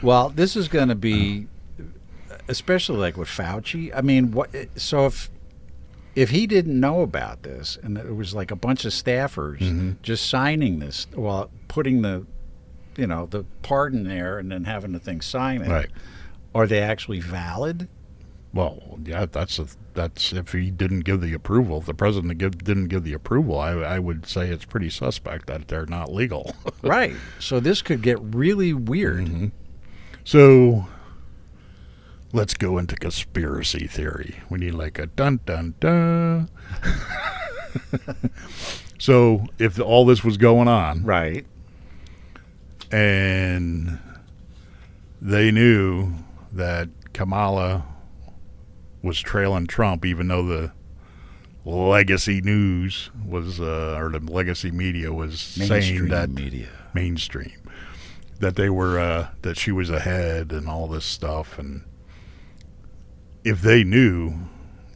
Well, this is going to be, especially like with Fauci. I mean, what? So if he didn't know about this, and it was like a bunch of staffers just signing this, well, putting the pardon there, and then having the thing sign it, Right. are they actually valid? Well, yeah, that's if he didn't give the approval. If the president didn't give the approval, I would say it's pretty suspect that they're not legal. Right. So this could get really weird. So let's go into conspiracy theory. We need like a dun dun dun. So if all this was going on, Right. and they knew that Kamala was trailing Trump, even though the legacy news was, or the legacy media was saying that mainstream, that they were, that she was ahead and all this stuff. And if they knew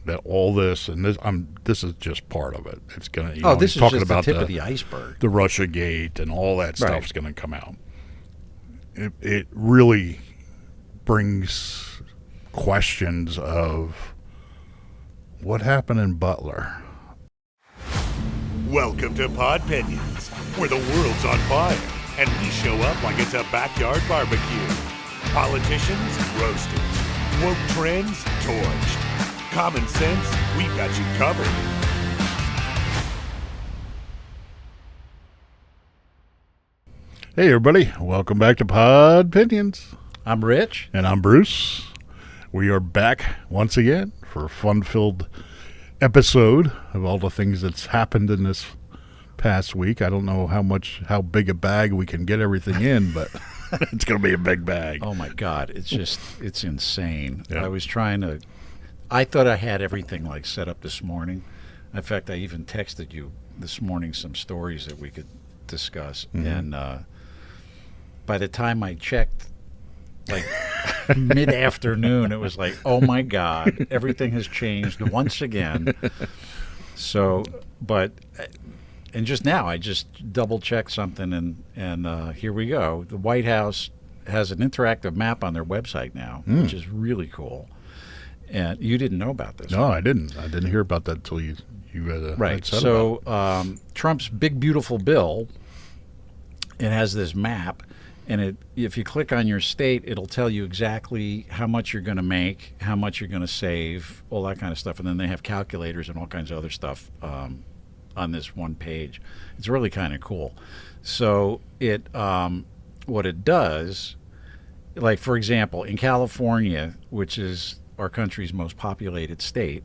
that all this, and this is just part of it. It's gonna. This is talking just about the tip of the iceberg. The Russia Gate and all that Right. stuff's going to come out. It really brings questions of what happened in Butler. Welcome to Podpinions, where the world's on fire and we show up like it's a backyard barbecue. Politicians roasted, woke trends torched, common sense, we got you covered. Hey everybody, welcome back to Podpinions. I'm Rich. And I'm Bruce. We are back once again for a fun-filled episode of all the things that's happened in this past week. I don't know how big a bag we can get everything in, but it's going to be a big bag. Oh my God, it's insane. Yeah. I thought I had everything like set up this morning. In fact, I even texted you this morning some stories that we could discuss. And by the time I checked, like mid-afternoon, it was like, oh my God, everything has changed once again. So, and just now I just double-checked something, and here we go. The White House has an interactive map on their website now, which is really cool. And you didn't know about this. No, I didn't. I didn't hear about that until you had Right. said So about it. Trump's big, beautiful bill, it has this map, and if you click on your state, it'll tell you exactly how much you're going to make, how much you're going to save, all that kind of stuff. And then they have calculators and all kinds of other stuff on this one page. It's really kind of cool. So what it does, like, for example, in California, which is our country's most populated state,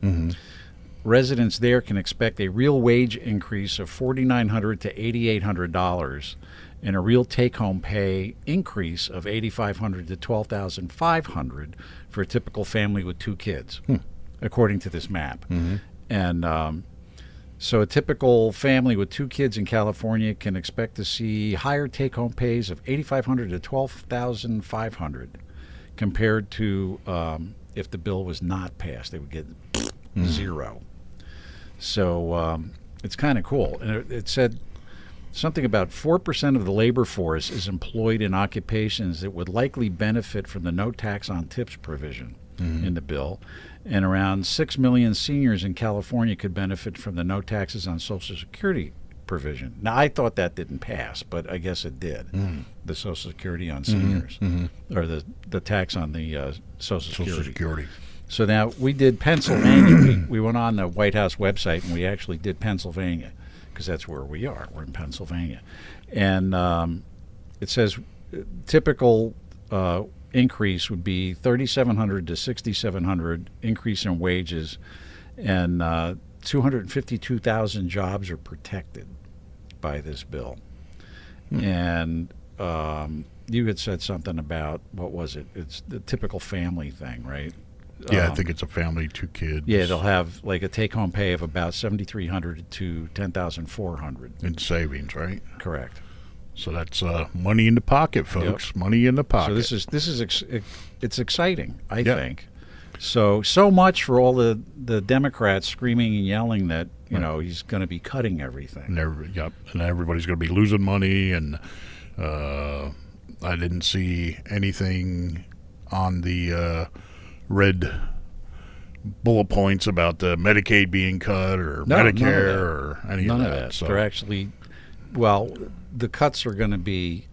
residents there can expect a real wage increase of $4,900 to $8,800 and a real take-home pay increase of $8,500 to $12,500 for a typical family with 2 kids, according to this map. And so a typical family with 2 kids in California can expect to see higher take-home pays of $8,500 to $12,500 compared to if the bill was not passed. They would get zero. So it's kind of cool. And it said something about 4% of the labor force is employed in occupations that would likely benefit from the no tax on tips provision in the bill. And around 6 million seniors in California could benefit from the no taxes on Social Security provision. Now, I thought that didn't pass, but I guess it did. The Social Security on seniors, or the tax on the Social Security. So now we did Pennsylvania. we went on the White House website, and we actually did Pennsylvania, because that's where we are. We're in Pennsylvania. And it says typical increase would be $3,700 to $6,700 increase in wages, and 252,000 jobs are protected by this bill. And you had said something about, what was it? It's the typical family thing, right? Yeah, I think it's a family, 2 kids. Yeah, they'll have like a take-home pay of about $7,300 to $10,400 in savings, right? Correct. So that's money in the pocket, folks. Yep. Money in the pocket. So it's exciting, I think. So much for all the Democrats screaming and yelling that he's going to be cutting everything. And everybody's going to be losing money, and I didn't see anything on the red bullet points about the Medicaid being cut or Medicare or any none of of that. So They're actually, well, the cuts are going to be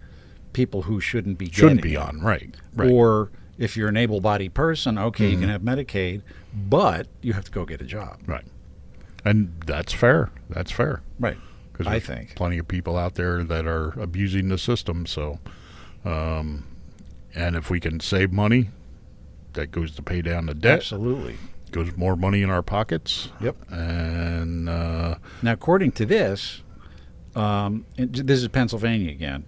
people who shouldn't be on, right. Or if you're an able-bodied person, okay, you can have Medicaid, but you have to go get a job. Right. And that's fair. That's fair. Right. Because I there's think plenty of people out there that are abusing the system. So, and if we can save money, that goes to pay down the debt. Absolutely. Goes more money in our pockets. Yep. And now, according to this, this is Pennsylvania again.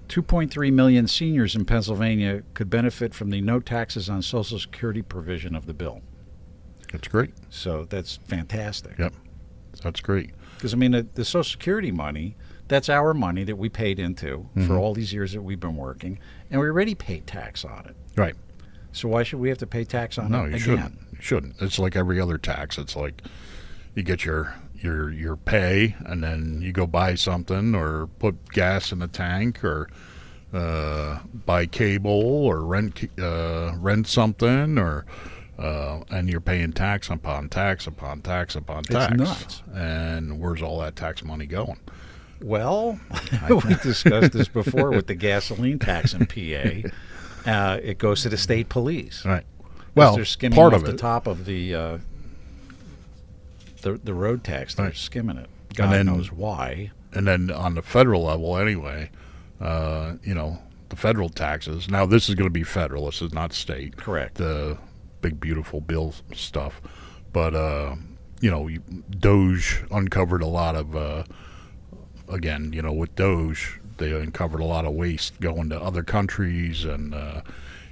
2.3 million seniors in Pennsylvania could benefit from the no taxes on Social Security provision of the bill. that's great. So that's fantastic. Yep. That's great. Because, I mean, the Social Security money, that's our money that we paid into for all these years that we've been working, and we already paid tax on it. Right. So why should we have to pay tax on it No, you again? shouldn't. You shouldn't. It's like every other tax. It's like you get your pay, and then you go buy something or put gas in the tank or buy cable or rent something or and you're paying tax upon tax upon tax upon tax. It's nuts. And where's all that tax money going? Well, we discussed this before with the gasoline tax in PA. It goes to the state police. Right. Well, they're skimming part off of the it. top of the road tax. They're Right. skimming it. God then- knows why. And then on the federal level, anyway, the federal taxes. Now, this is going to be federal. This is not state. Correct. The big, beautiful bill stuff. But, Doge uncovered a lot of, again, with Doge, they uncovered a lot of waste going to other countries, and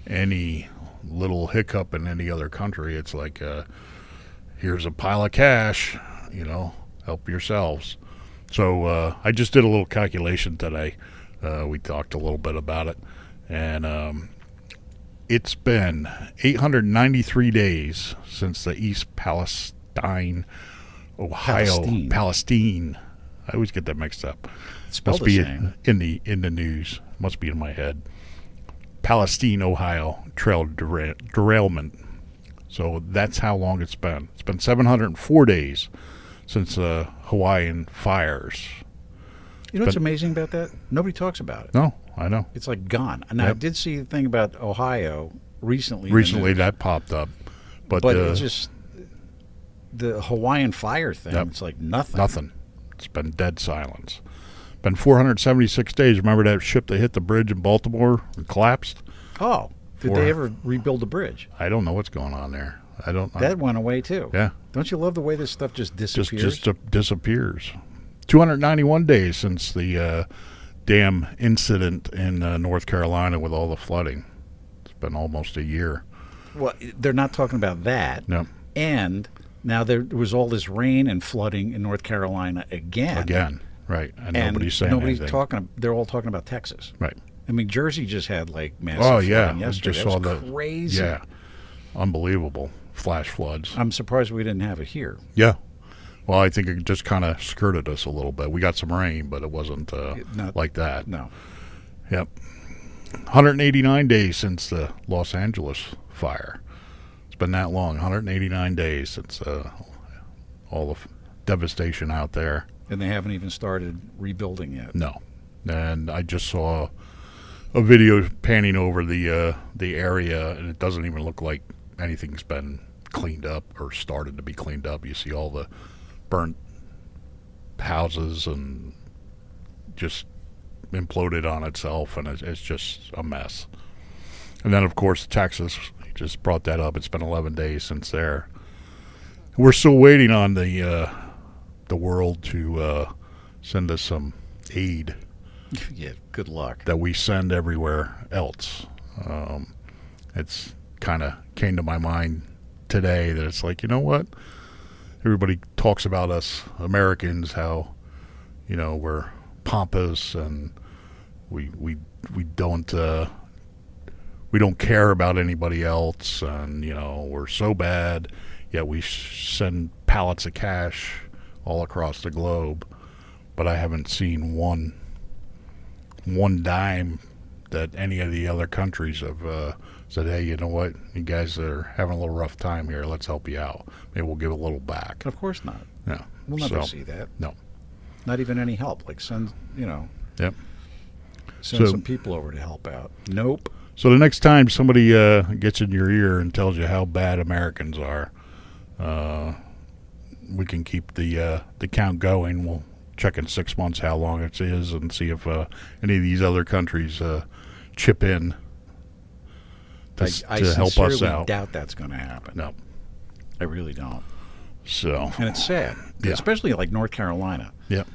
any little hiccup in any other country, it's like, here's a pile of cash, help yourselves. So I just did a little calculation today. We talked a little bit about it, and it's been 893 days since the East Palestine, Ohio, Palestine. I always get that mixed up. It's spelled Must be the same. in the news. Must be in my head. Palestine, Ohio trail derailment. So that's how long it's been. It's been 704 days since the Hawaiian fires. You know what's amazing about that? Nobody talks about it. No, I know. It's like gone. And I Yep. did see the thing about Ohio recently. Recently that popped up. But it's just the Hawaiian fire thing. Yep. It's like nothing. nothing. It's been dead silence. Been 476 days. Remember that ship that hit the bridge in Baltimore and collapsed? Oh, did they ever rebuild the bridge? I don't know what's going on there. I don't know. That went away too. Yeah. Don't you love the way this stuff just disappears? Just disappears. 291 days since the dam incident in North Carolina with all the flooding. It's been almost a year. Well, they're not talking about that. No. And now there was all this rain and flooding in North Carolina again. Again, right. And nobody's saying nobody's anything. talking. They're all talking about Texas. Right. I mean, Jersey just had like massive Oh, yeah. flooding yesterday. Just That saw was crazy. Yeah. Unbelievable. Flash floods. I'm surprised we didn't have it here. Yeah. Well, I think it just kind of skirted us a little bit. We got some rain, but it wasn't Not- like that. No. Yep. 189 days since the Los Angeles fire. It's been that long. 189 days since all the devastation out there. And they haven't even started rebuilding yet. No. And I just saw a video panning over the area, and it doesn't even look like anything's been cleaned up or started to be cleaned up. You see all the burnt houses and just imploded on itself, and it's just a mess. And then, of course, Texas, you just brought that up. It's been 11 days since there. We're still waiting on the world to send us some aid Yeah, good luck. that we send everywhere else. It's kind of came to my mind today that it's like, you know what? Everybody talks about us Americans, how, we're pompous and we don't care about anybody else, and we're so bad, yet we send pallets of cash all across the globe. But I haven't seen one dime that any of the other countries have said, hey, you know what? You guys are having a little rough time here. Let's help you out. Maybe we'll give a little back. Of course not. Yeah. We'll never see that. No. Not even any help. Like send, Yep. send some people over to help out. Nope. So the next time somebody gets in your ear and tells you how bad Americans are, we can keep the count going. We'll check in 6 months how long it is and see if any of these other countries chip in to help us out. I doubt that's going to happen. No. I really don't. So. And it's sad, especially like North Carolina. Yep.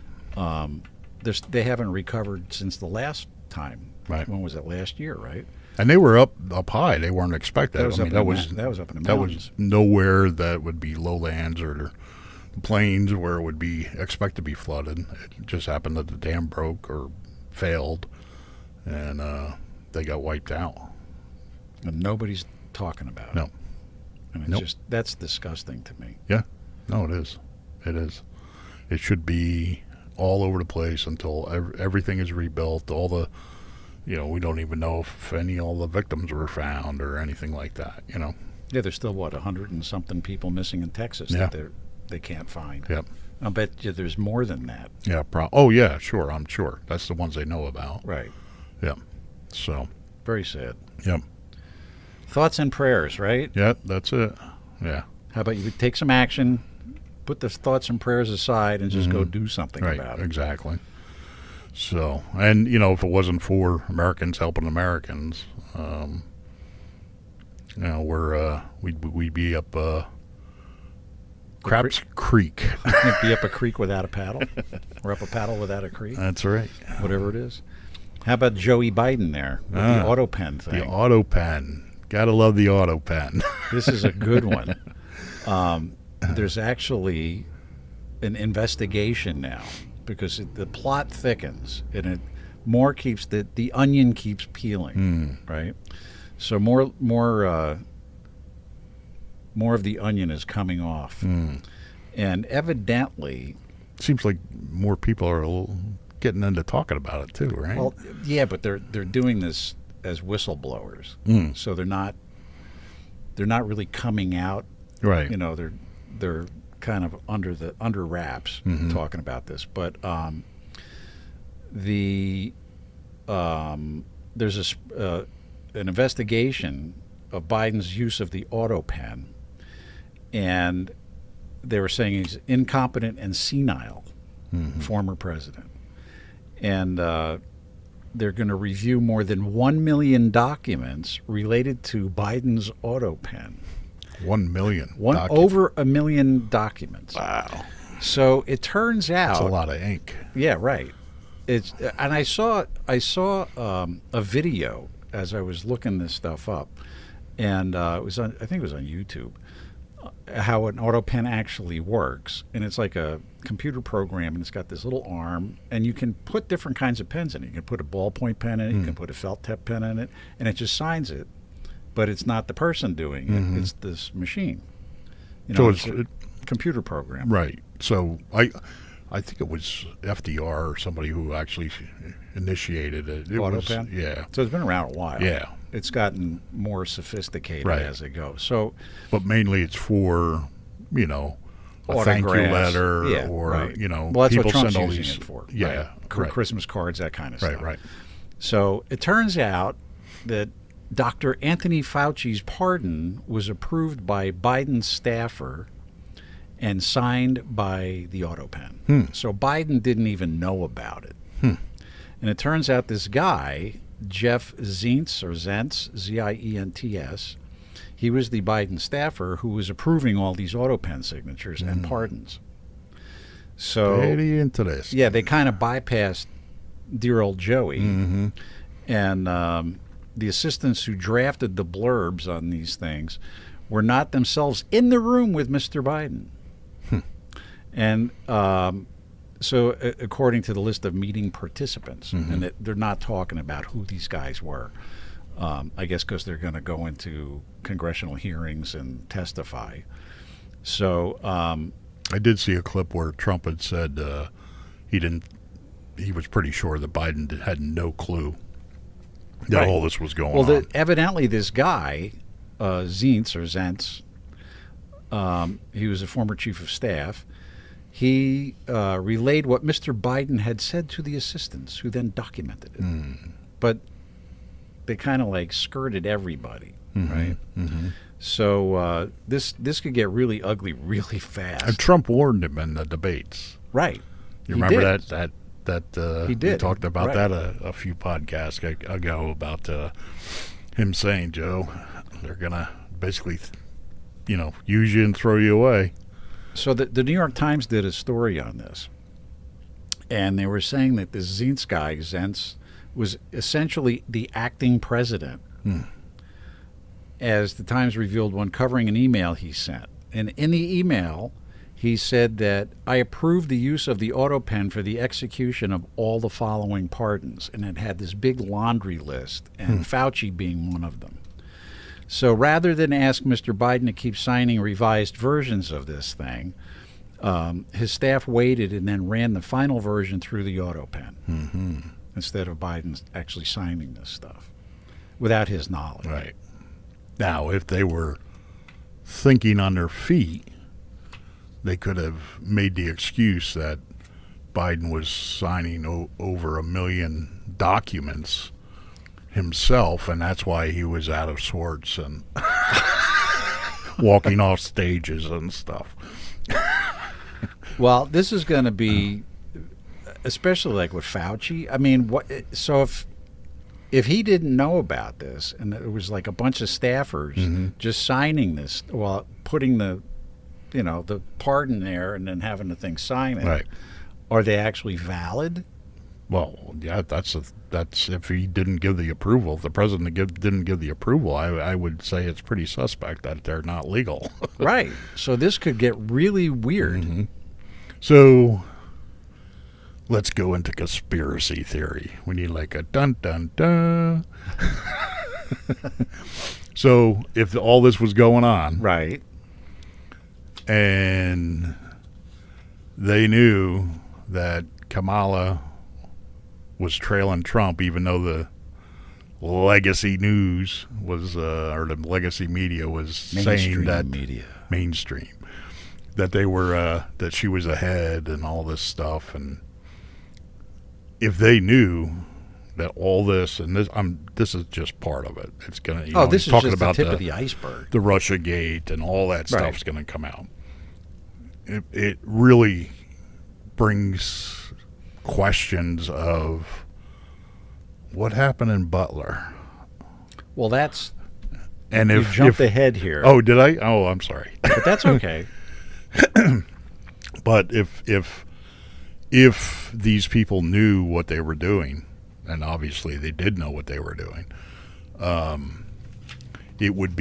They haven't recovered since the last time. Right. When was it? Last year, right? And they were up high. They weren't expected. That was up in the mountains. That was nowhere that would be lowlands or plains where it would be expected to be flooded. It just happened that the dam broke or failed, and they got wiped out. And nobody's talking about it. No. And it's that's disgusting to me. Yeah. No, it is. It is. It should be all over the place until everything is rebuilt. All the, we don't even know if all the victims were found or anything like that, Yeah, there's still, 100 and something people missing in Texas that they can't find. Yep. I'll bet you there's more than that. Yeah. Oh, yeah, sure. I'm sure. That's the ones they know about. Right. Yeah. So. Very sad. Yep. Thoughts and prayers, right? Yep, that's it. Yeah. How about you take some action, put the thoughts and prayers aside, and just go do something about it. Exactly. So, and if it wasn't for Americans helping Americans, we'd be up Craps Creek. Be up a creek without a paddle, or up a paddle without a creek. That's right. Whatever it is. How about Joey Biden there with the auto pen thing? The auto pen. Gotta love the auto pen. This is a good one. There's actually an investigation now because the plot thickens and it more keeps the onion keeps peeling, right? So more of the onion is coming off, and evidently, seems like more people are getting into talking about it too, right? Well, yeah, but they're doing this as whistleblowers, so they're not really coming out, right? They're kind of under wraps talking about this, but there's an investigation of Biden's use of the auto pen, and they were saying he's incompetent and senile, former president, and they're going to review more than 1 million documents related to Biden's auto pen. 1 million. Over 1 million documents. Wow. So it turns out that's a lot of ink. Yeah, right. And I saw a video as I was looking this stuff up, and I think it was on YouTube. How an auto pen actually works, and it's like a computer program, and it's got this little arm, and you can put different kinds of pens in it. You can put a ballpoint pen in it, you can put a felt tip pen in it, and it just signs it, but it's not the person doing it; it's this machine. So it's a computer program, right? So I think it was FDR or somebody who actually initiated it. Auto pen, yeah. So it's been around a while. Yeah. It's gotten more sophisticated as it goes. So, but mainly it's for a thank you letter or well, that's people what Trump's send all using these it for. right. Christmas cards, that kind of stuff. Right. So it turns out that Dr. Anthony Fauci's pardon was approved by Biden's staffer and signed by the auto pen. So Biden didn't even know about it. And it turns out this guy, Jeff Zients, or Zentz, Zients, he was the Biden staffer who was approving all these auto pen signatures and pardons. So pretty interesting. Yeah, they kind of bypassed dear old Joey, and the assistants who drafted the blurbs on these things were not themselves in the room with Mr. Biden. And so according to the list of meeting participants, and they're not talking about who these guys were, I guess because they're going to go into congressional hearings and testify. So I did see a clip where Trump had said he was pretty sure that Biden had no clue that Right. all this was going Well, on. evidently this guy, Zentz, he was a former chief of staff. He relayed what Mr. Biden had said to the assistants, who then documented it. But they kind of like skirted everybody, right? So this could get really ugly really fast. And Trump warned him in the debates. Right. You He remember did. that He did. we talked about Right. that a few podcasts ago about him saying, Joe, they're gonna basically, use you and throw you away. So the New York Times did a story on this, and they were saying that this Zentz was essentially the acting president, as the Times revealed when covering an email he sent. And in the email, he said that I approve the use of the auto pen for the execution of all the following pardons, and it had this big laundry list, and Fauci being one of them. So rather than ask Mr. Biden to keep signing revised versions of this thing, his staff waited and then ran the final version through the auto pen instead of Biden actually signing this stuff without his knowledge. Right. Now, if they were thinking on their feet, they could have made the excuse that Biden was signing over 1 million documents himself, and that's why he was out of sorts and walking off stages and stuff. Well, this is going to be, especially like with Fauci. I mean, so if he didn't know about this, and it was like a bunch of staffers just signing this, putting the pardon there and then having the thing sign it, Right. are they actually valid? Well, yeah, that's if he didn't give the approval. If the president didn't give the approval, I would say it's pretty suspect that they're not legal. Right. So this could get really weird. So let's go into conspiracy theory. We need like a dun dun dun. So if all this was going on, Right. and they knew that Kamala was trailing Trump, even though the legacy news was, or the legacy media was saying that mainstream, that they were, that she was ahead and all this stuff. And if they knew that all this, and this is just part of it. It's gonna. This is talking just about the tip of the iceberg. The Russia Gate and all that Right. stuff's going to come out. It really brings questions of what happened in Butler. Well, that's And you if jumped ahead here. Oh, did I? Oh, I'm sorry. But that's okay. But if these people knew what they were doing, and obviously they did know what they were doing, it would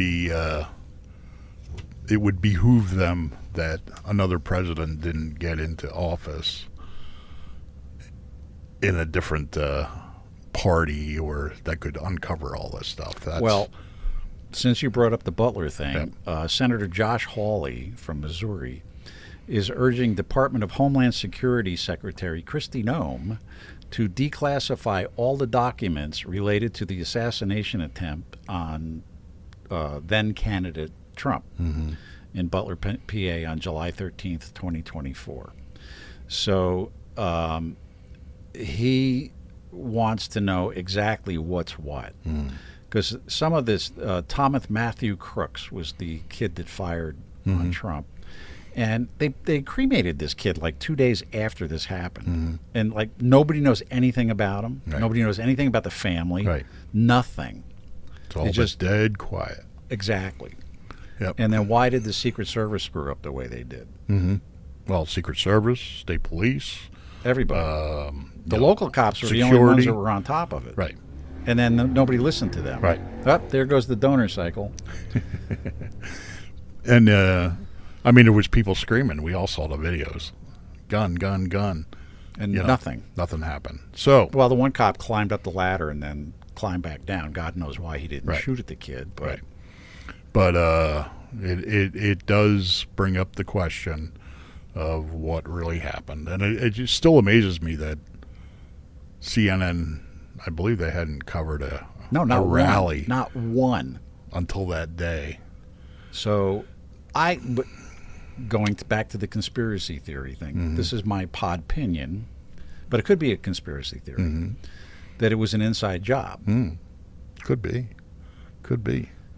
behoove them that another president didn't get into office in a different party, or that could uncover all this stuff. Well, since you brought up the Butler thing, Senator Josh Hawley from Missouri is urging Department of Homeland Security Secretary Kristi Noem to declassify all the documents related to the assassination attempt on then candidate Trump in Butler, PA on July 13th, 2024. So he wants to know exactly what's what. Because some of this, Thomas Matthew Crooks was the kid that fired on Trump. And they cremated this kid like 2 days after this happened. And like nobody knows anything about him. Right. Nobody knows anything about the family. Right. Nothing. It's all just dead quiet. Exactly. Yep. And then why did the Secret Service screw up the way they did? Well, Secret Service, state police, Everybody. The local cops were the only security. ones that were on top of it. Right. And then nobody listened to them. Right. Oh, there goes the donor cycle. And I mean, there was people screaming. We all saw the videos. Gun, gun, gun. And You know, nothing. Nothing happened. So, Well, the one cop climbed up the ladder and then climbed back down. God knows why he didn't Right. shoot at the kid. But right. But it does bring up the question of what really happened. And it just still amazes me that CNN, I believe they hadn't covered a not a rally one, not one. until that day. So, but going back to the conspiracy theory thing, this is my podpinion, but it could be a conspiracy theory that it was an inside job. Could be.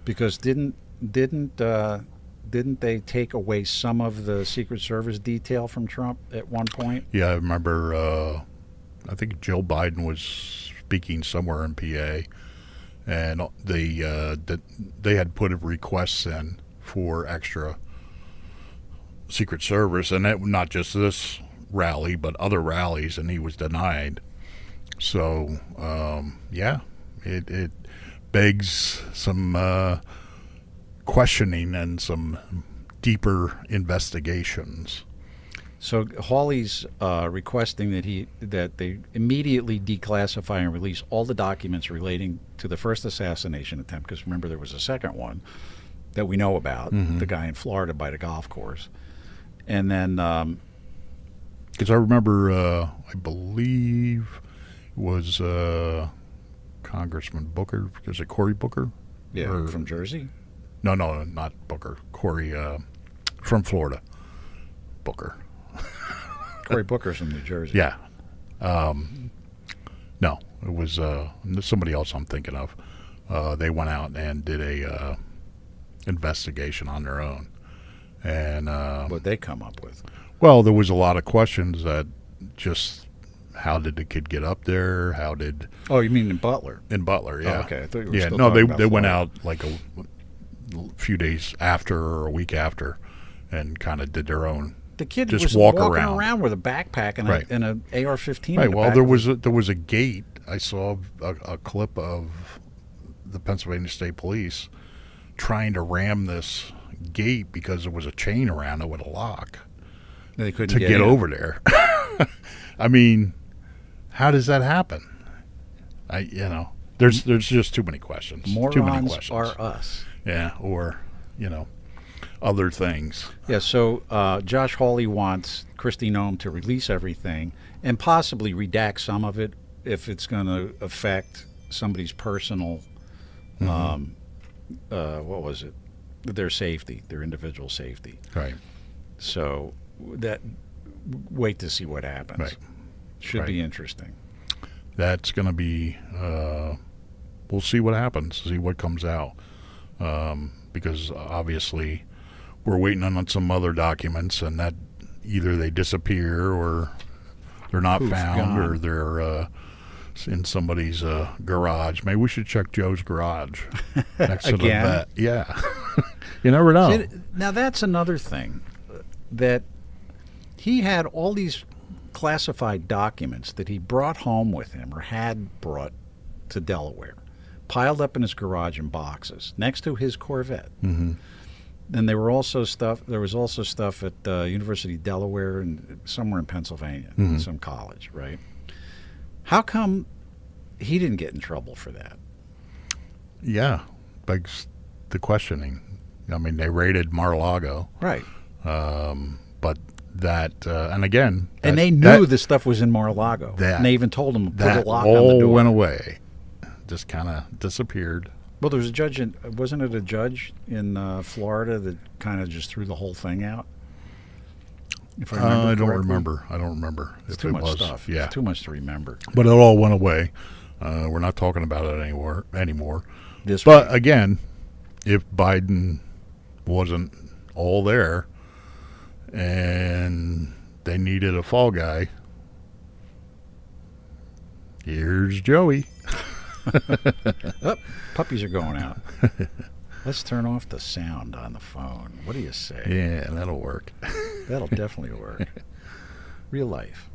Because didn't they take away some of the Secret Service detail from Trump at one point? Yeah, I remember. I think Joe Biden was speaking somewhere in PA, and they had put requests in for extra Secret Service, and not just this rally, but other rallies, and he was denied. So, it begs some questioning and some deeper investigations. So Hawley's requesting that they immediately declassify and release all the documents relating to the first assassination attempt, because remember there was a second one that we know about, the guy in Florida by the golf course. And then... Because I remember, I believe it was Congressman Booker. Is it Cory Booker? Yeah, from Jersey? No, not Booker. Cory from Florida. Booker. Cory Booker's from New Jersey. Yeah. No, it was somebody else I'm thinking of. They went out and did a investigation on their own. And what they come up with? Well, there was a lot of questions that just... How did the kid get up there? How did... Oh, you mean in Butler? In Butler, yeah. Oh, okay. I thought you were still no, talking about they went Florida. out like a few days after or a week after and kind of did their own... The kid just was walking walking around with a backpack and Right. an AR-15. Right, in the well, back. there was a gate. I saw a clip of the Pennsylvania State Police trying to ram this gate because there was a chain around it with a lock They couldn't to get in. over there. I mean... How does that happen? There's just too many questions. Morons too many questions. are us. Yeah, or other things. Yeah. So Josh Hawley wants Kristi Noem to release everything and possibly redact some of it if it's going to affect somebody's personal, what was it? Their safety, their individual safety. Right. So wait to see what happens. Right. Should be interesting. That's going to be, we'll see what happens, see what comes out. Because obviously we're waiting on some other documents, and that either they disappear or they're not found gone. or they're in somebody's garage. Maybe we should check Joe's garage next to the Again? vet. Yeah. You never know. See, now that's another thing, that he had all these classified documents that he brought home with him or had brought to Delaware, piled up in his garage in boxes next to his Corvette. Then there was also stuff at University of Delaware and somewhere in Pennsylvania, some college, right? How come he didn't get in trouble for that? Yeah, begs the questioning. I mean, they raided Mar-a-Lago, Right. but that, and again... And they knew this stuff was in Mar-a-Lago. And they even told him to put that a lock on the all door. went away. Just kind of disappeared. Well, there was a judge wasn't it a judge in Florida that kind of just threw the whole thing out? If I don't correctly. remember. I don't remember It's if too it much was. stuff. Yeah, It's too much to remember. but it all went away. We're not talking about it anymore. This But week. again, if Biden wasn't all there and they needed a fall guy, here's Joey. Oh, puppies are going out. Let's turn off the sound on the phone. What do you say? Yeah, that'll work. That'll definitely work. Real life.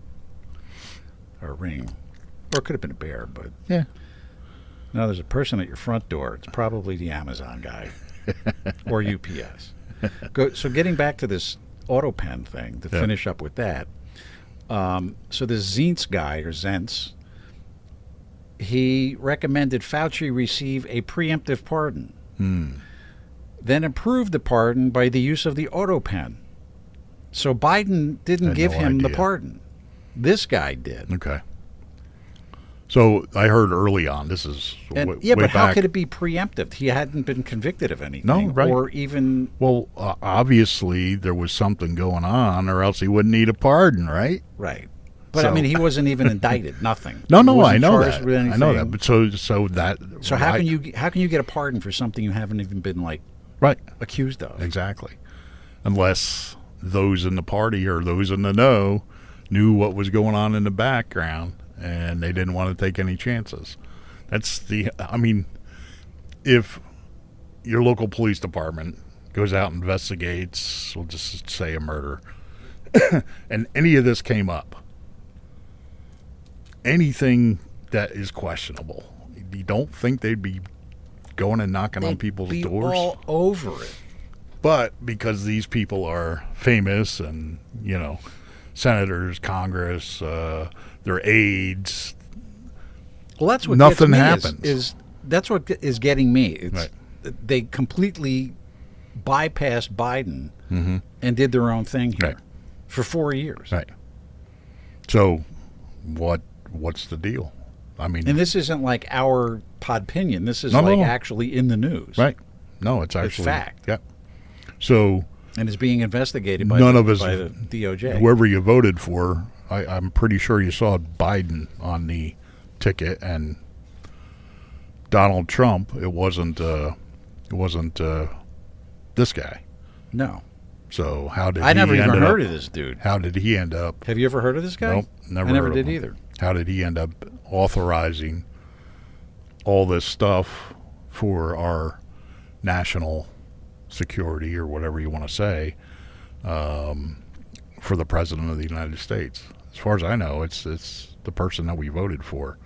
Or a ring. Or it could have been a bear, but Yeah. now there's a person at your front door. It's probably the Amazon guy or UPS. So getting back to this auto pen thing, to finish up with that. So this Zients guy, or Zentz, he recommended Fauci receive a preemptive pardon. Then approved the pardon by the use of the auto pen. So Biden didn't Had give no him the idea. pardon. This guy did. Okay. So I heard early on, this is And, way but how back. could it be preemptive? He hadn't been convicted of anything. No, right. Or even... Well, obviously there was something going on, or else he wouldn't need a pardon, right? Right. But, I So- mean, he wasn't even indicted. Nothing. No, He no, I wasn't know charged that. with I know that. anything. But so that. So how can you get a pardon for something you haven't even been, like, Right. accused of? Exactly. Unless those in the party or those in the know knew what was going on in the background and they didn't want to take any chances. I mean, if your local police department goes out and investigates, we'll just say a murder, and any of this came up, anything that is questionable, you don't think they'd be going and knocking on people's They'd be doors? all over it. But because these people are famous and, senators, Congress, their aides, Well, that's what Nothing gets me happens. That's what is getting me. It's, Right. They completely bypassed Biden and did their own thing here Right. for 4 years. right. So what's the deal? I mean, And this isn't like our Podpinion. This is No, like no. actually in the news. right. No, it's actually fact. Yeah. So And is being investigated by, None the, of us- by the DOJ. whoever you voted for, I'm pretty sure you saw Biden on the ticket, and Donald Trump. It wasn't this guy. No. So how did I he never even ended heard up, of this dude. How did he end up? Have you ever heard of this guy? Nope, never. I never heard of did him. either. How did he end up authorizing all this stuff for our national security, or whatever you want to say, for the president of the United States? As far as I know, it's the person that we voted for.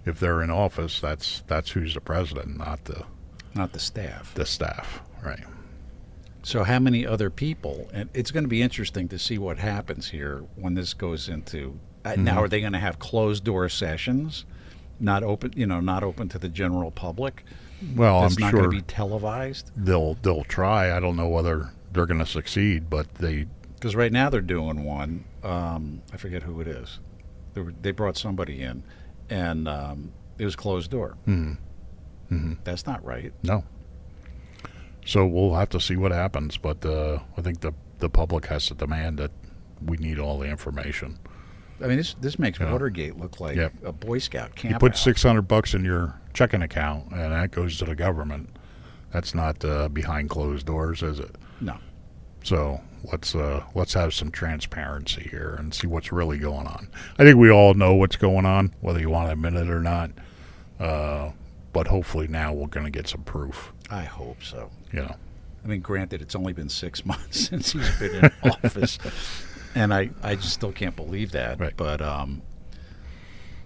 If they're in office, that's who's the president, not Not the staff. the staff, right? So how many other people? And it's going to be interesting to see what happens here when this goes into. Now, are they going to have closed door sessions, not open? Not open to the general public. Well, That's I'm not sure going to be televised. they'll try. I don't know whether they're going to succeed, but Because right now they're doing one. I forget who it is. They brought somebody in, and it was closed door. That's not right. no. So we'll have to see what happens, but I think the public has to demand that we need all the information. I mean, this makes Yeah. Watergate look like Yep. a Boy Scout camp. You put out. $600 in your checking account, and that goes to the government. That's not behind closed doors, is it? No. So let's have some transparency here and see what's really going on. I think we all know what's going on, whether you want to admit it or not. But hopefully now we're going to get some proof. I hope so. I mean, granted, it's only been 6 months since he's been in office, and I just still can't believe that. Right. But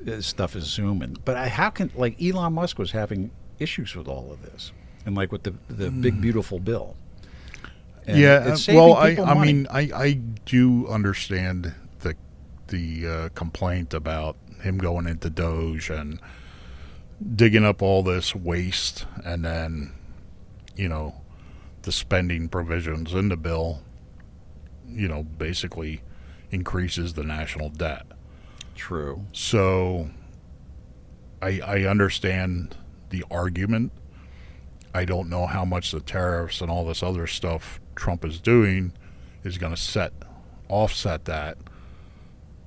this stuff is zooming. But how can, like, Elon Musk was having issues with all of this, and like with the big beautiful bill. And yeah, it's saving well, I people money. mean, I do understand the complaint about him going into Doge and digging up all this waste, and then, the spending provisions in the bill, basically increases the national debt. True. So I understand the argument. I don't know how much the tariffs and all this other stuff Trump is doing is going to offset that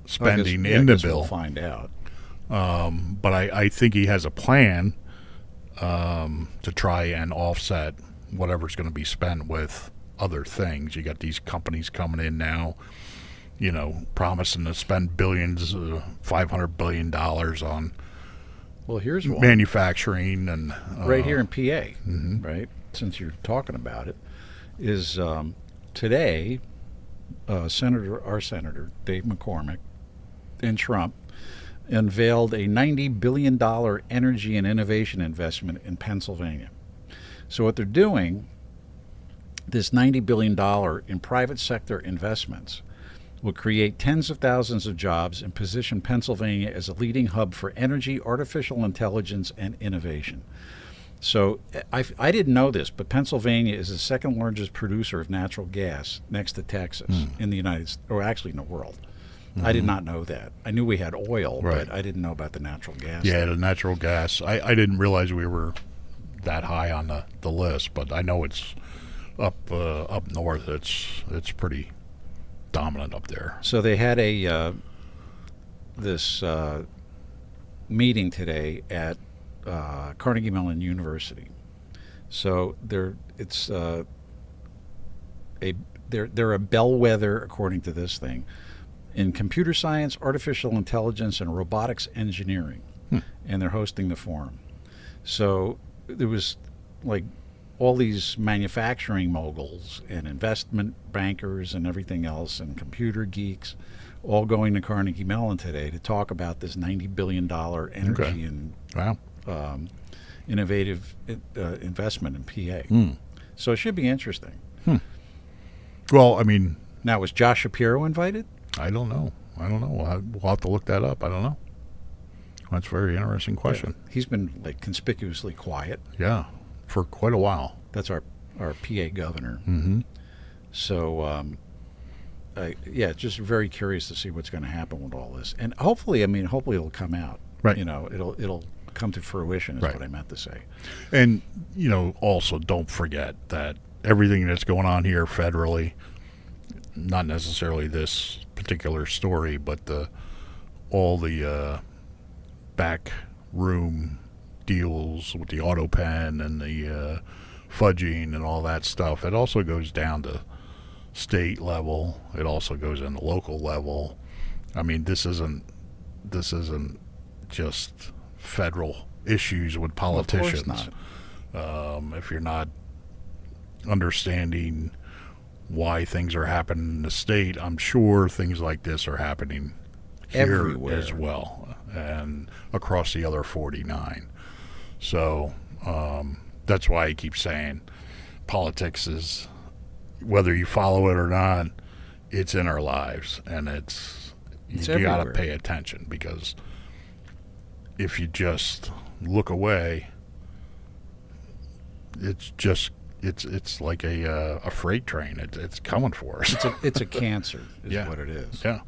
spending in the bill. We'll find out. But I think he has a plan to try and offset whatever's going to be spent with other things. You got these companies coming in now, promising to spend billions, $500 billion on Well, here's one. manufacturing and Right here in PA, right? Since you're talking about it, is today, our Senator Dave McCormick and Trump unveiled a $90 billion energy and innovation investment in Pennsylvania. So what they're doing, this $90 billion in private sector investments will create tens of thousands of jobs and position Pennsylvania as a leading hub for energy, artificial intelligence, and innovation. So I didn't know this, but Pennsylvania is the second largest producer of natural gas next to Texas in the United States, or actually in the world. I did not know that. I knew we had oil, Right. but I didn't know about the natural gas. Yeah, the natural gas. I didn't realize we were that high on the list, but I know it's up north. It's pretty dominant up there. So they had this meeting today at Carnegie Mellon University. So they're a bellwether, according to this thing, in computer science, artificial intelligence, and robotics engineering, and they're hosting the forum. So there was like all these manufacturing moguls and investment bankers and everything else and computer geeks all going to Carnegie Mellon today to talk about this $90 billion energy and Wow. Innovative investment in PA. So it should be interesting. Well, I mean, Now, was Josh Shapiro invited? I don't know. We'll have to look that up. I don't know. That's a very interesting question. Yeah. He's been like conspicuously quiet. Yeah, for quite a while. That's our PA governor. Mm-hmm. So, just very curious to see what's going to happen with all this. And hopefully it'll come out. Right. It'll come to fruition is Right. what I meant to say. And, also don't forget that everything that's going on here federally, not necessarily this particular story, but all the back room deals with the auto pen and the fudging and all that stuff, it also goes down to state level. It also goes into local level. I mean, this isn't just federal issues with politicians. Of course not. If you're not understanding why things are happening in the state, I'm sure things like this are happening here Everywhere. as well, and across the other 49. So that's why I keep saying politics is, whether you follow it or not, it's in our lives, and you got to everywhere. pay attention, because if you just look away, it's like a freight train. It's coming for us. It's a cancer is Yeah. what it is. Yeah,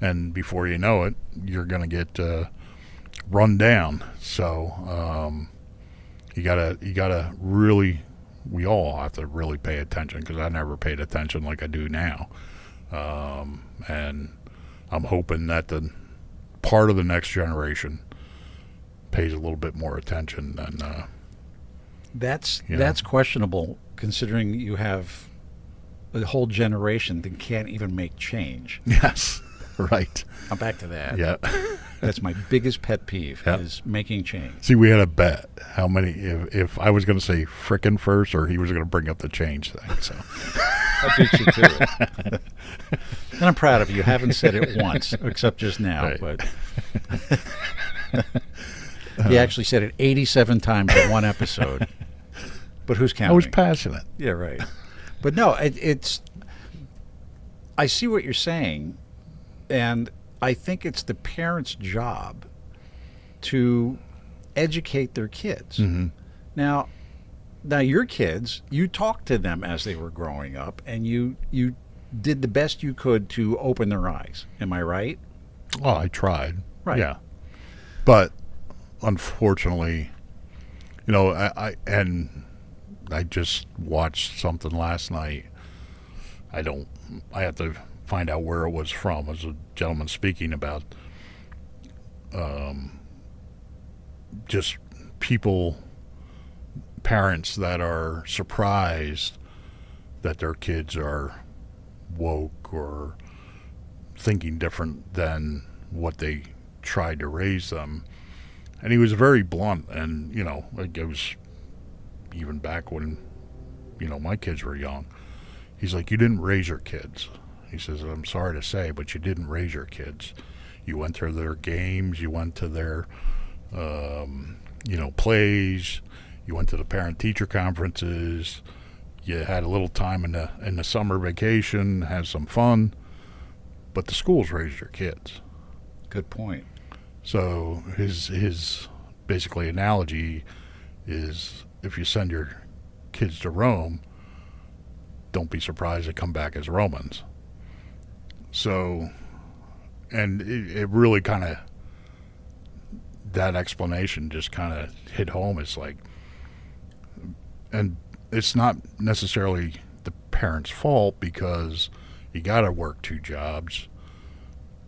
and before you know it, you're going to get run down. So you gotta really, we all have to really pay attention, because I never paid attention like I do now, and I'm hoping that the part of the next generation pays a little bit more attention than. That's Yeah. that's questionable, considering you have a whole generation that can't even make change. Yes, right. I'm back to that. Yeah. That's my biggest pet peeve Yeah. is making change. See, we had a bet how many, if I was going to say frickin' first, or he was going to bring up the change thing. So I beat you to it. And I'm proud of you. You haven't said it once, except just now. Right. But he actually said it 87 times in one episode. But who's counting? I was passionate. Yeah, right. But no, it's. I see what you're saying, and I think it's the parents' job to educate their kids. Mm-hmm. Now your kids, you talked to them as they were growing up, and you did the best you could to open their eyes. Am I right? Well, I tried. Right. Yeah. But unfortunately, I just watched something last night. I have to find out where it was from. It was a gentleman speaking about just parents that are surprised that their kids are woke or thinking different than what they tried to raise them. And he was very blunt, and like it was even back when my kids were young. He's like, you didn't raise your kids. He says, I'm sorry to say, but you didn't raise your kids. You went to their games, you went to their plays, you went to the parent-teacher conferences, you had a little time in the summer vacation, had some fun, but the schools raised your kids. Good point. So his basically analogy is, if you send your kids to Rome, don't be surprised they come back as Romans. So and it really kind of, that explanation just kind of hit home. It's like, and it's not necessarily the parents' fault, because you got to work 2 jobs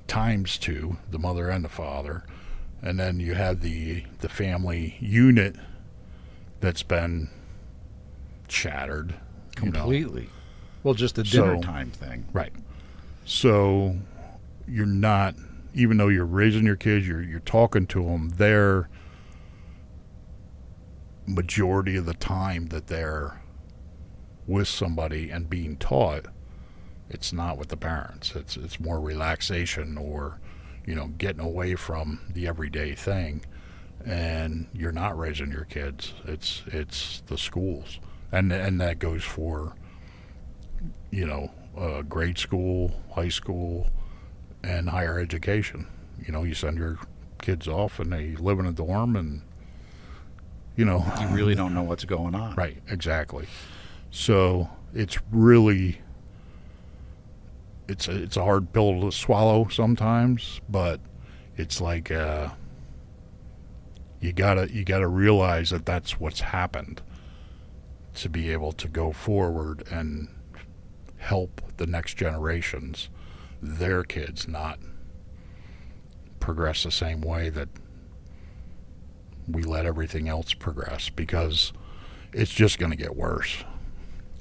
times 2, the mother and the father, and then you have the family unit that's been shattered completely. Well, just a dinner time thing, right? So you're not, even though you're raising your kids, you're talking to them. Their majority of the time that they're with somebody and being taught, it's not with the parents. It's more relaxation, or getting away from the everyday thing, and you're not raising your kids. It's the schools, and that goes for grade school, high school, and higher education. You send your kids off and they live in a dorm, and you really don't know what's going on. Right, exactly. So it's really, it's a hard pill to swallow sometimes, but it's like you gotta realize that that's what's happened, to be able to go forward and help the next generations, their kids, not progress the same way that we let everything else progress, because it's just going to get worse.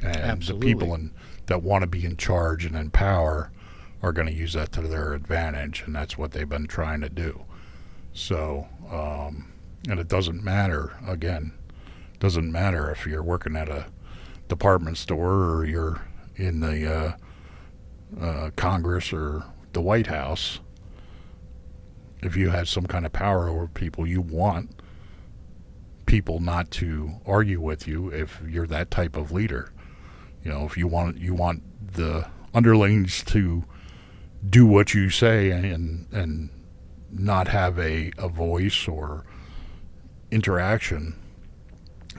And Absolutely. The people that want to be in charge and in power are going to use that to their advantage, and that's what they've been trying to do. So, and it doesn't matter, again, doesn't matter if you're working at a department store or you're in the Congress or the White House. If you have some kind of power over people, you want people not to argue with you if you're that type of leader. If you want the underlings to do what you say and not have a voice or interaction,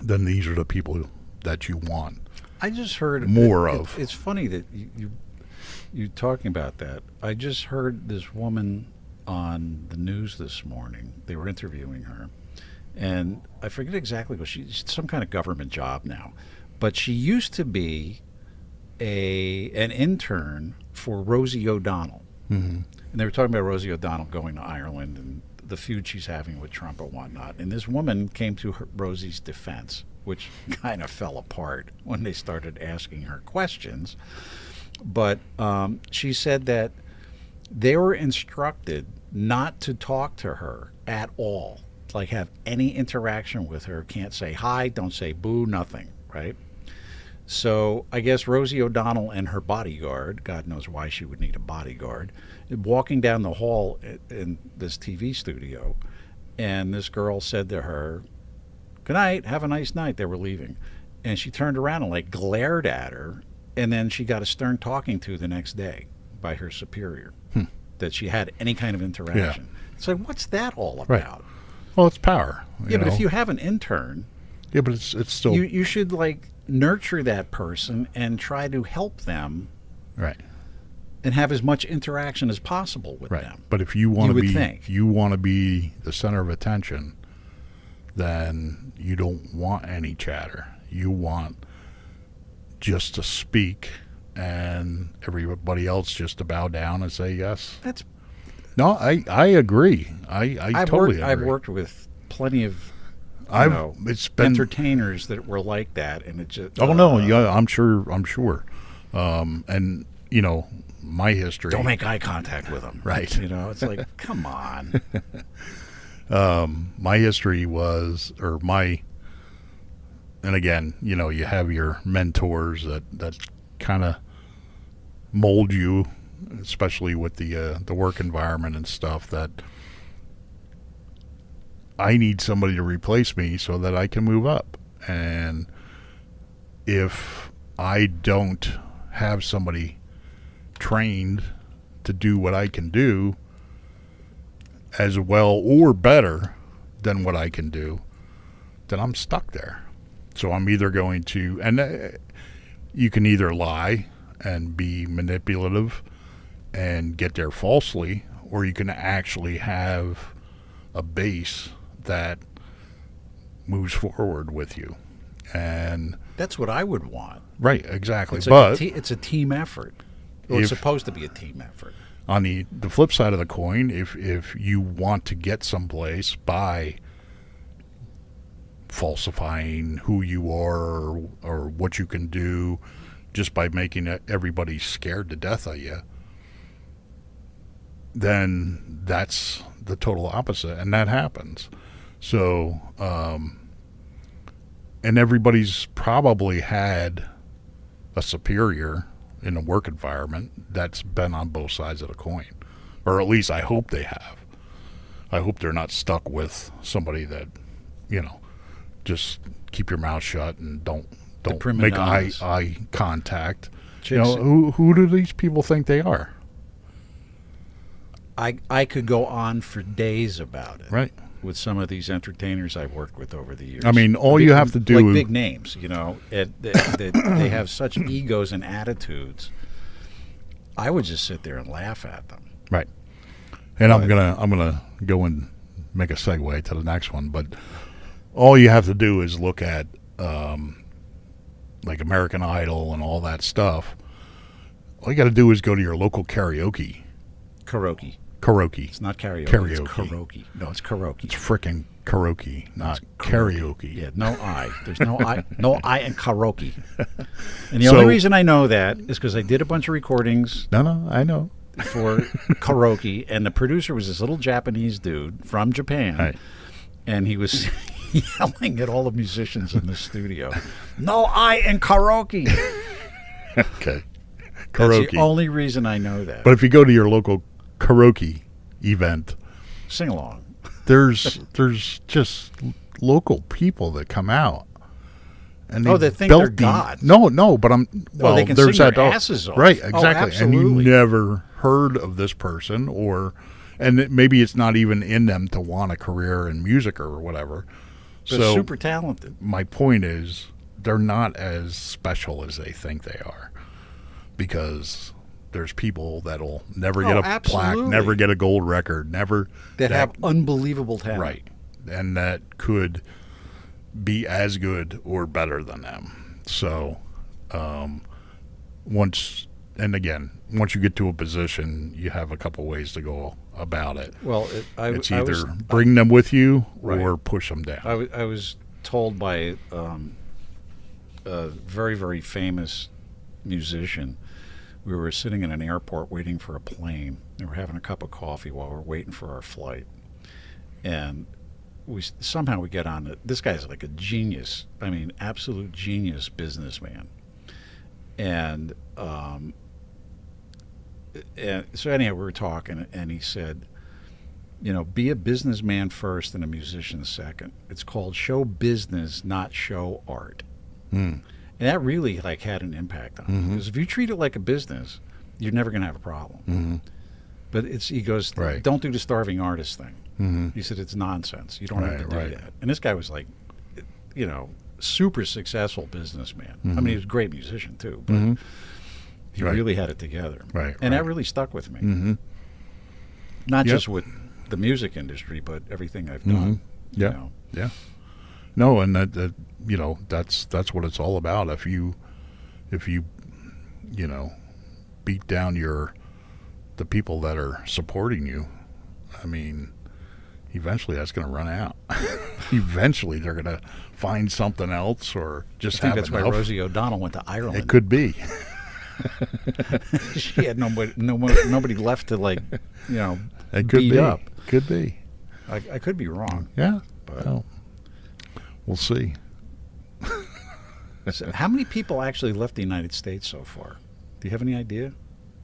then these are the people that you want. I just heard more of. It's funny that you talking about that. I just heard this woman on the news this morning. They were interviewing her, and I forget exactly what she's some kind of government job now, but she used to be an intern for Rosie O'Donnell. Mm-hmm. And they were talking about Rosie O'Donnell going to Ireland and the feud she's having with Trump and whatnot. And this woman came to Rosie's defense, which kind of fell apart when they started asking her questions. But she said that they were instructed not to talk to her at all, like have any interaction with her. Can't say hi, don't say boo, nothing, right? So I guess Rosie O'Donnell and her bodyguard, God knows why she would need a bodyguard, walking down the hall in this TV studio, and this girl said to her, "Good night, have a nice night." They were leaving. And she turned around and like glared at her, and then she got a stern talking to the next day by her superior, that she had any kind of interaction. Yeah. It's like, what's that all about? Right. Well, it's power. Yeah, but if you have an intern, yeah, but it's still, you should like nurture that person and try to help them, right, and have as much interaction as possible with them. But if you want to be the center of attention, then you don't want any chatter. You want just to speak, and everybody else just to bow down and say yes. No, I agree. I totally agree. I've worked with plenty of it's been entertainers that were like that, and it just yeah, I'm sure, and my history. Don't make eye contact with them, right? It's like, come on. My history was, and again, you have your mentors that kind of mold you, especially with the work environment and stuff, that I need somebody to replace me so that I can move up. And if I don't have somebody trained to do what I can do as well or better than what I can do, then I'm stuck there. So I'm either going to, and you can either lie and be manipulative and get there falsely, where you can actually have a base that moves forward with you. And that's what I would want. right, exactly. It's But it's a team effort. Well, it's supposed to be a team effort. on the flip side of the coin, if you want to get someplace by falsifying who you are or what you can do, just by making everybody scared to death of you, then that's the total opposite, and that happens. So, and everybody's probably had a superior in a work environment that's been on both sides of the coin, or at least I hope they have. I hope they're not stuck with somebody that, just keep your mouth shut and don't make eye contact. Who do these people think they are? I could go on for days about it. Right. With some of these entertainers I've worked with over the years. I mean, all you have to do... Like big names, they have such egos and attitudes. I would just sit there and laugh at them. Right. And I'm gonna go and make a segue to the next one, but all you have to do is look at like American Idol and all that stuff. All you got to do is go to your local karaoke. Karaoke. It's not karaoke. Karaoke. It's karaoke. No, it's karaoke. It's frickin' karaoke, not karaoke. Yeah, no I. There's no I. No I in karaoke. And the only reason I know that is because I did a bunch of recordings. No, I know. For karaoke, and the producer was this little Japanese dude from Japan, right. And he was yelling at all the musicians in the studio. No I in karaoke. Okay. Karaoke. That's the only reason I know that. But if you go to your local karaoke event, sing along. There's just local people that come out, and they think they're God. No, but they can there's sing that their asses off. Right, exactly. Oh, and you never heard of this person, and maybe it's not even in them to want a career in music or whatever. They're so super talented. My point is, they're not as special as they think they are, because there's people that'll never get a plaque, never get a gold record, that have unbelievable talent. Right. And that could be as good or better than them. So once you get to a position, you have a couple ways to go about it. Well, it's either bring them with you or push them down. I was told by a very, very famous musician. We were sitting in an airport waiting for a plane. We were having a cup of coffee while we were waiting for our flight. And we get on it. This guy's like a genius. I mean, absolute genius businessman. And so anyhow, we were talking, and he said, be a businessman first and a musician second. It's called show business, not show art. And that really had an impact on me, because if you treat it like a business, you're never going to have a problem. But he goes, don't do the starving artist thing. He said, it's nonsense. You don't have to do that. And this guy was super successful businessman. I mean, he was a great musician too, but he really had it together. And that really stuck with me. Not just with the music industry, but everything I've done. Yeah. No, and that that's what it's all about. If you beat down the people that are supporting you, I mean, eventually that's going to run out. Eventually they're going to find something else, or just I think that's why Rosie O'Donnell went to Ireland. It could be. She had nobody left to it could beat be. up. Could be. I could be wrong. Yeah, but we'll see. So how many people actually left the United States so far? Do you have any idea?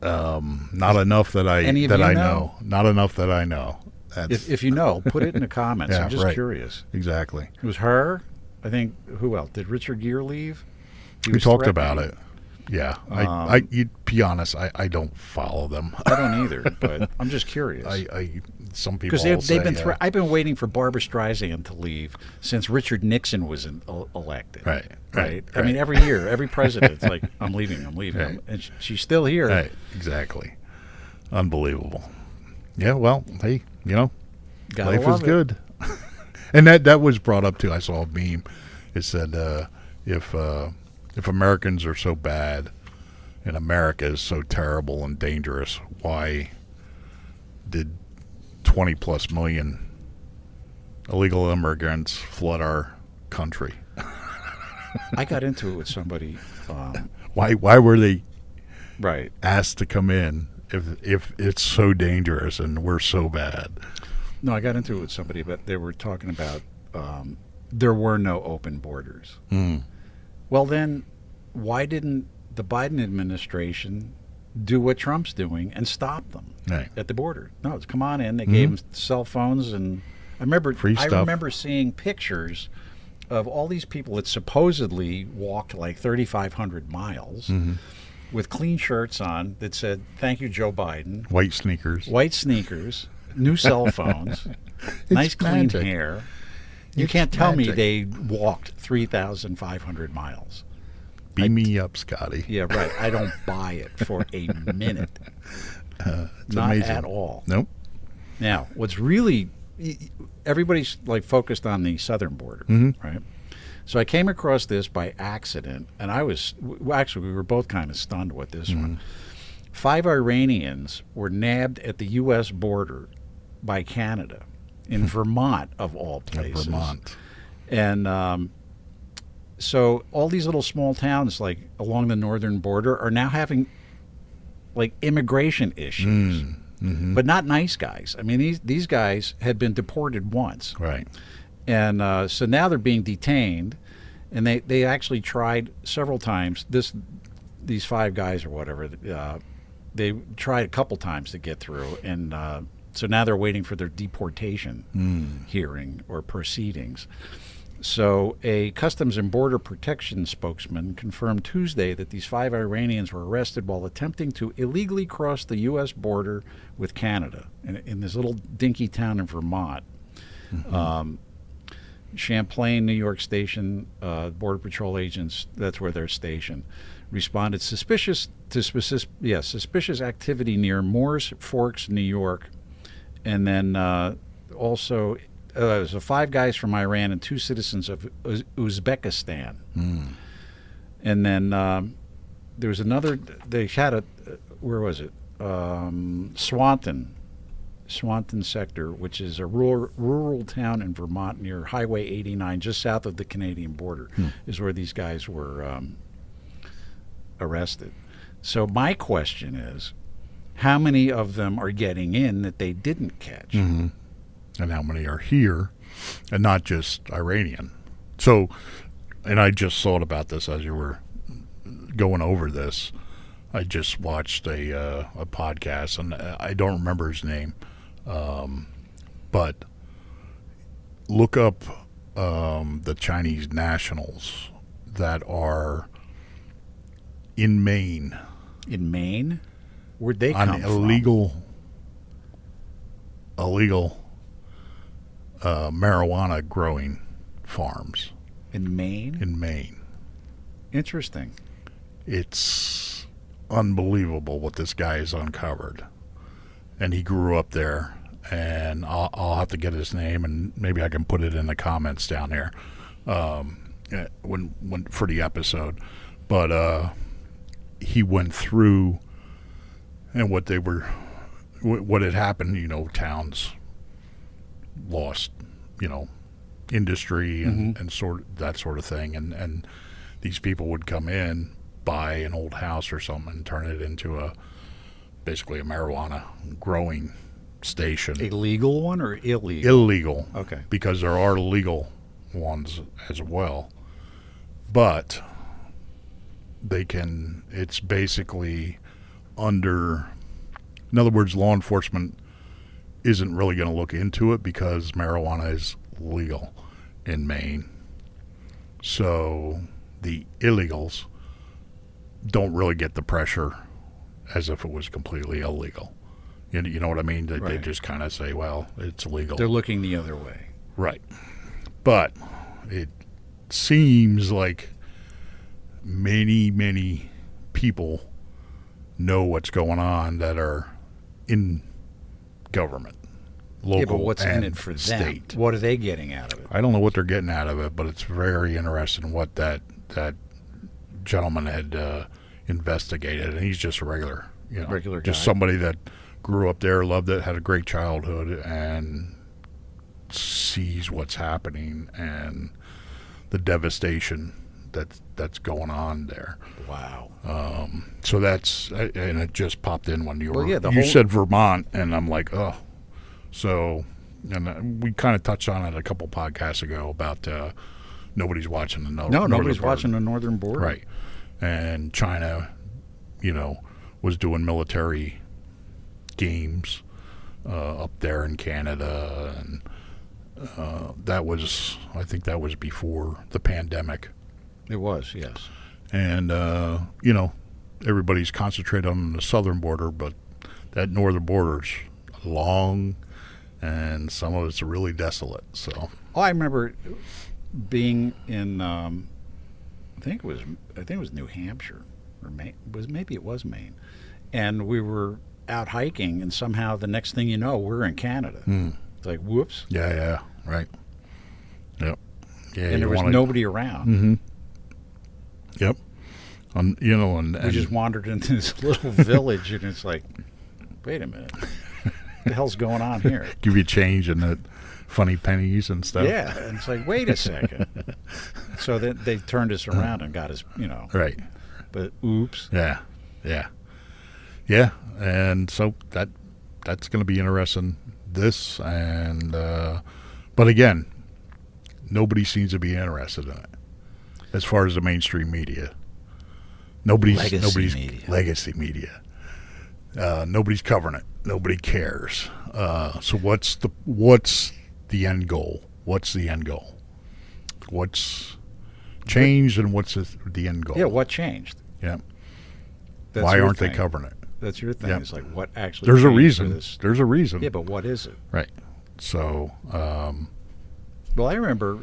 Not enough that I know. Not enough that I know. If you know, put it in the comments. I'm just curious. Exactly. It was her. I think. Who else? Did Richard Gere leave? We talked about it. Yeah. You be honest, I don't follow them. I don't either, but I'm just curious. Some people because they've been. I've been waiting for Barbra Streisand to leave since Richard Nixon was elected. Right. I mean, every year, every president's like, I'm leaving, and she's still here. Right. Exactly. Unbelievable. Yeah, well, hey, Gotta life love is it. good. And that was brought up too. I saw a meme. It said if Americans are so bad and America is so terrible and dangerous, why did 20 plus million illegal immigrants flood our country? I got into it with somebody. Why were they Right. asked to come in if it's so dangerous and we're so bad? No, I got into it with somebody, but they were talking about there were no open borders. Well, then why didn't the Biden administration do what Trump's doing and stop them Right. at the border? No, it's come on in. They gave them cell phones, and I remember seeing pictures of all these people that supposedly walked like 3,500 miles with clean shirts on that said, "Thank you, Joe Biden." White sneakers. White sneakers, new cell phones, nice clean magic. hair. You It's can't tell magic. me they walked 3,500 miles. Beam me up, Scotty. Yeah, right. I don't buy it for a minute. It's Not amazing. at all. Nope. Now, what's really, everybody's like focused on the southern border, right? So I came across this by accident, and we were both kind of stunned with this one. 5 Iranians were nabbed at the U.S. border by Canada in Vermont, of all places. Vermont. And so all these little small towns like along the northern border are now having like immigration issues, but not nice guys. I mean, these guys had been deported once. Right. And so now they're being detained, and they actually tried several times. These 5 guys or whatever, they tried a couple times to get through, and so now they're waiting for their deportation hearing or proceedings. So a Customs and Border Protection spokesman confirmed Tuesday that these 5 Iranians were arrested while attempting to illegally cross the U.S. border with Canada in this little dinky town in Vermont. Champlain, New York Station, Border Patrol agents, that's where they're stationed, responded suspicious activity near Moores Forks, New York. And then also there was 5 guys from Iran and 2 citizens of Uzbekistan. And then there was another, they had a, where was it? Swanton sector, which is a rural town in Vermont near Highway 89, just south of the Canadian border, is where these guys were arrested. So my question is, how many of them are getting in that they didn't catch? And how many are here and not just Iranian? So, and I just thought about this as you were going over this. I just watched a podcast, and I don't remember his name, but look up the Chinese nationals that are in Maine. In Maine? Where'd they on come from? illegal marijuana growing farms In Maine? in Maine. Interesting. It's unbelievable what this guy has uncovered, and he grew up there. And I'll have to get his name, and maybe I can put it in the comments down here when for the episode. But he went through, and what had happened. Towns lost, industry and that sort of thing, and these people would come in, buy an old house or something, and turn it into basically a marijuana growing station. A legal one or illegal? Illegal. Okay. Because there are legal ones as well. But it's basically in other words, law enforcement isn't really going to look into it because marijuana is legal in Maine. So the illegals don't really get the pressure as if it was completely illegal. You know what I mean? They Right. just kind of say, well, it's legal. They're looking the other way. Right. But it seems like many, many people know what's going on that are in government, local Yeah, but what's in and it for them? state. What are they getting out of it? I don't know what they're getting out of it, but it's very interesting what that gentleman had investigated, and he's just a regular guy. Somebody that grew up there, loved it, had a great childhood, and sees what's happening and the devastation that's going on there. Wow. So that's, and it just popped in when you said Vermont, and I'm like, oh. So, and we kind of touched on it a couple podcasts ago about nobody's watching the nobody's watching the northern border. Right. And China, was doing military games up there in Canada, and I think that was before the pandemic. It was, yes. And, everybody's concentrated on the southern border, but that northern border's long, and some of it's really desolate. So, I remember being in, I think it was New Hampshire or Maine. Maybe it was Maine, and we were out hiking, and somehow the next thing you know, we're in Canada. It's like, whoops. Yeah, right. Yep. Yeah, and there was nobody around. Mm-hmm. Yep. And we just wandered into this little village, and it's like, wait a minute, what the hell's going on here? Give you change and the funny pennies and stuff. Yeah, and it's like, wait a second. So then they turned us around and got us, Right. But oops. Yeah. And so that's going to be interesting. This and but again, nobody seems to be interested in it as far as the mainstream media. Nobody's legacy media. Nobody's covering it. Nobody cares. So what's the end goal? What's the end goal? What's changed and what's the end goal? Yeah, what changed? Yeah. That's Why aren't thing. they covering it? That's your thing. Yep. It's like, what actually There's a changed reason. for this? There's a reason. Yeah, but what is it? Right. So, well, I remember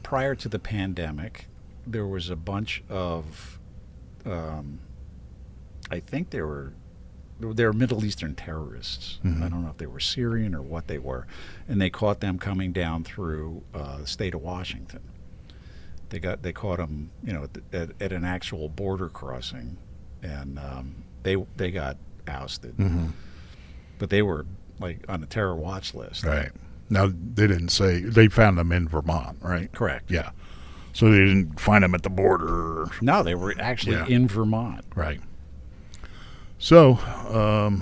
prior to the pandemic, there was a bunch of, I think they were Middle Eastern terrorists. Mm-hmm. I don't know if they were Syrian or what they were, and they caught them coming down through the state of Washington. They caught them, at an actual border crossing, and they got ousted. Mm-hmm. But they were like on the terror watch list. Right. Now, they didn't say, they found them in Vermont, right? Correct. Yeah. So they didn't find them at the border. No, they were actually in Vermont. Right. So,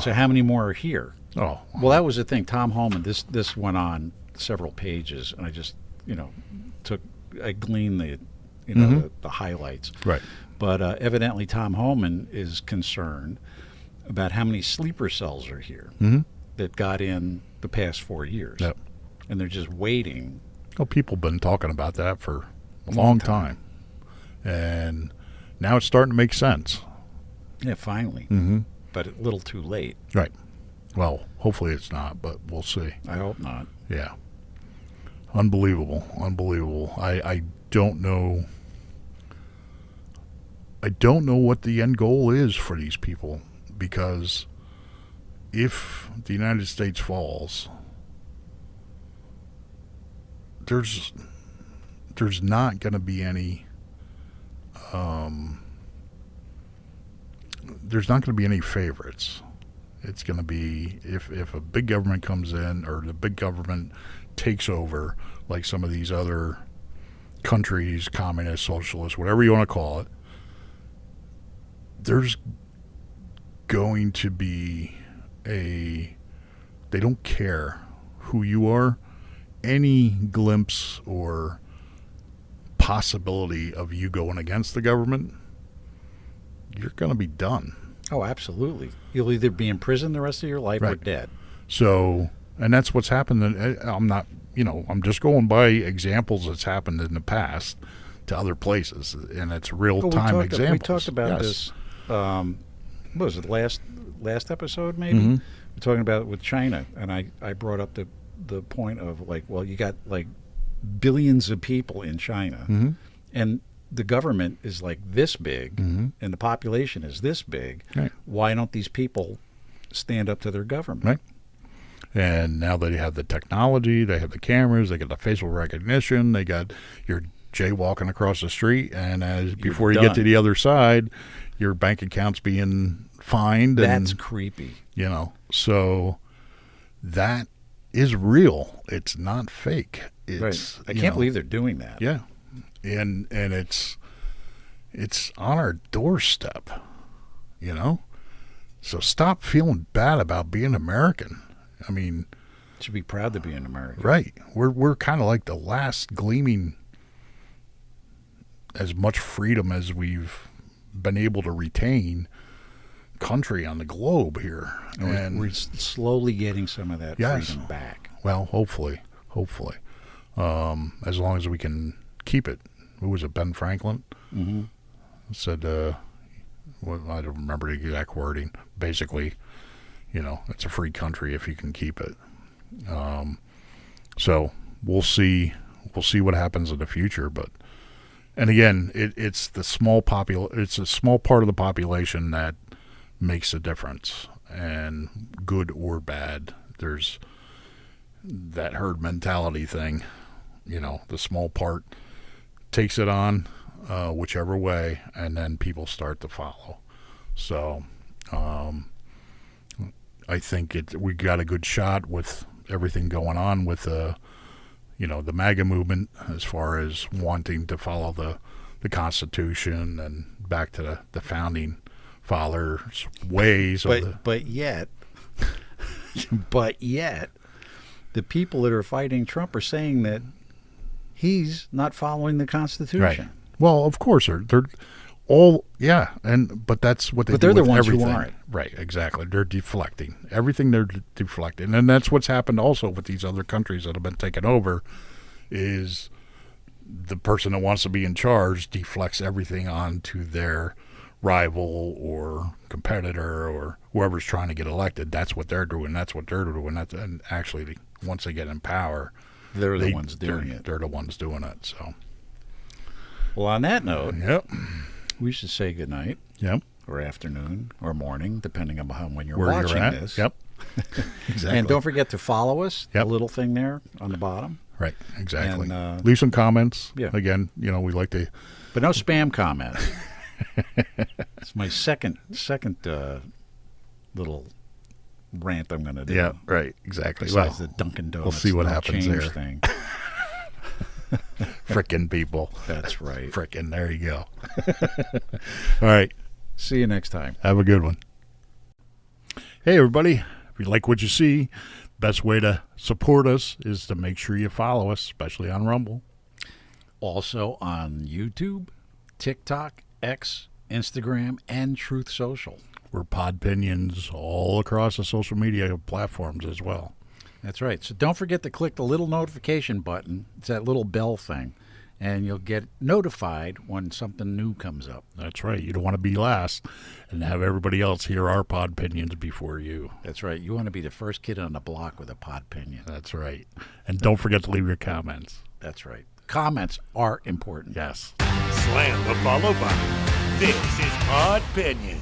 so how many more are here? Oh. Well, that was the thing. Tom Homan, this went on several pages, and I just, I gleaned the highlights. Right. But evidently Tom Homan is concerned about how many sleeper cells are here that got in the past 4 years. Yep. And they're just waiting. Well, people have been talking about that for a long time. And now it's starting to make sense. Yeah, finally. Mm-hmm. But a little too late. Right. Well, hopefully it's not, but we'll see. I hope not. Yeah. Unbelievable. I don't know. I don't know what the end goal is for these people, because if the United States falls, there's not going to be any there's not going to be any favorites. It's going to be, if a big government comes in, or the big government takes over, like some of these other countries, communist, socialist, whatever you want to call it, there's going to be they don't care who you are. Any glimpse or possibility of you going against the government, you're going to be done. Oh, absolutely. You'll either be in prison the rest of your life or dead. So, and that's what's happened. I'm not, I'm just going by examples that's happened in the past to other places, and it's real-time examples. We talked about this, what was it, last episode maybe? Mm-hmm. We're talking about it with China, and I brought up the point of, like, well, you got like billions of people in China, and the government is like this big, and the population is this big. Right. Why don't these people stand up to their government? Right. And now they have the technology, they have the cameras, they got the facial recognition, they got your jaywalking across the street, and before you get to the other side, your bank account's being fined. That's creepy. So that is real. It's not fake. Right. I can't believe they're doing that. Yeah. And it's on our doorstep, So stop feeling bad about being American. I mean, should be proud to be an American. Right. We're kind of like the last gleaming as much freedom as we've been able to retain country on the globe here. And we're slowly getting some of that freedom back. Well, hopefully. As long as we can keep it. Who was it, Ben Franklin? Mm-hmm. Said, I don't remember the exact wording. Basically, it's a free country if you can keep it. So we'll see what happens in the future. And again, it's a small part of the population that makes a difference, and good or bad. There's that herd mentality thing. The small part takes it on whichever way, and then people start to follow. So I think we got a good shot with everything going on with the MAGA movement, as far as wanting to follow the Constitution and back to the founding fathers' ways. But yet, the people that are fighting Trump are saying that he's not following the Constitution. Right. Well, of course they're all, yeah, but that's what they do. But they're the with ones everything. who aren't. Right, exactly. They're deflecting everything. They're deflecting, and that's what's happened also with these other countries that have been taken over. Is the person that wants to be in charge deflects everything onto their rival or competitor or whoever's trying to get elected. That's what they're doing. And actually, once they get in power, they're the ones doing it. They're the ones doing it. So, well, on that note, yep, we should say goodnight. Yep. Or afternoon or morning, depending on when you're where watching you're at. this. Yep. Exactly. And don't forget to follow us. Yep. The little thing there on the bottom. Right, exactly. And, leave some comments. Yeah. Again, we like to. But no spam comments. It's my second little rant I'm going to do. Yeah, right, exactly. Besides the Dunkin' Donuts. We'll see what happens there. Thing. Frickin' people. That's right. Frickin', there you go. All right. See you next time. Have a good one. Hey, everybody. If you like what you see, best way to support us is to make sure you follow us, especially on Rumble. Also on YouTube, TikTok, X, Instagram, and Truth Social. We're Podpinions all across the social media platforms as well. That's right. So don't forget to click the little notification button. It's that little bell thing. And you'll get notified when something new comes up. That's right. You don't want to be last and have everybody else hear our Podpinions before you. That's right. You want to be the first kid on the block with a Podpinion. That's right. And don't forget to leave your comments. That's right. Comments are important. Yes. Slam the follow button. This is Podpinions.